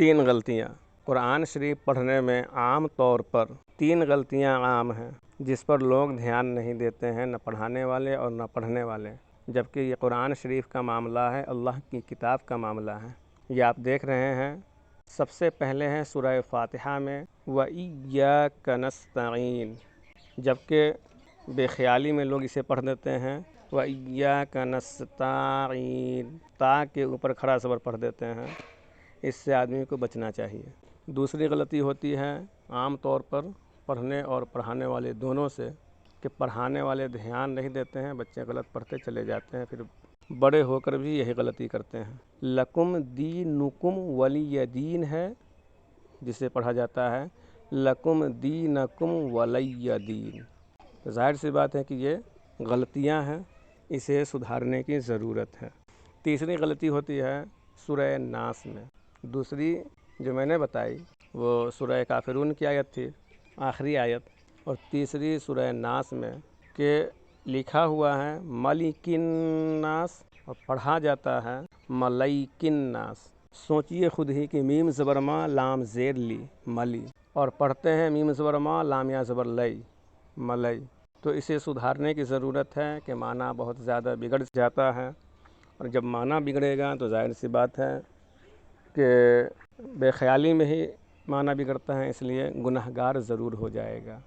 3 غلطیاں قرآن شریف پڑھنے میں عام طور پر 3 غلطیاں عام ہیں جس پر لوگ دھیان نہیں دیتے ہیں، نہ پڑھانے والے اور نہ پڑھنے والے، جبکہ یہ قرآن شریف کا معاملہ ہے، اللہ کی کتاب کا معاملہ ہے۔ یہ آپ دیکھ رہے ہیں، سب سے پہلے ہے سورہ فاتحہ میں وَإِيَّاكَ نَسْتَعِينُ، جبکہ بے خیالی میں لوگ اسے پڑھ دیتے ہیں وَإِيَّاكَ نَسْتَعِينُ، تا کے اوپر کھڑا زبر پڑھ دیتے ہیں۔ اس سے آدمی کو بچنا چاہیے۔ دوسری غلطی ہوتی ہے عام طور پر پڑھنے اور پڑھانے والے دونوں سے، کہ پڑھانے والے دھیان نہیں دیتے ہیں، بچے غلط پڑھتے چلے جاتے ہیں، پھر بڑے ہو کر بھی یہی غلطی کرتے ہیں۔ لکم دینکم ولی دین ہے، جسے پڑھا جاتا ہے لکم دینکم ولی دین۔ ظاہر سی بات ہے کہ یہ غلطیاں ہیں، اسے سدھارنے کی ضرورت ہے۔ تیسری غلطی ہوتی ہے سورہ ناس میں۔ دوسری جو میں نے بتائی وہ سورہ کافرون کی آیت تھی، آخری آیت، اور تیسری سورہ ناس میں کہ لکھا ہوا ہے ملک الناس اور پڑھا جاتا ہے ملیک الناس۔ سوچئے خود ہی کہ میم زبر ما لام زیر لی ملی، اور پڑھتے ہیں میم زبر ما لام یا زبر لئی ملئی۔ تو اسے سدھارنے کی ضرورت ہے کہ معنی بہت زیادہ بگڑ جاتا ہے، اور جب معنی بگڑے گا تو ظاہر سی بات ہے کہ بے خیالی میں ہی معنی بگڑتا ہے، اس لیے گنہگار ضرور ہو جائے گا۔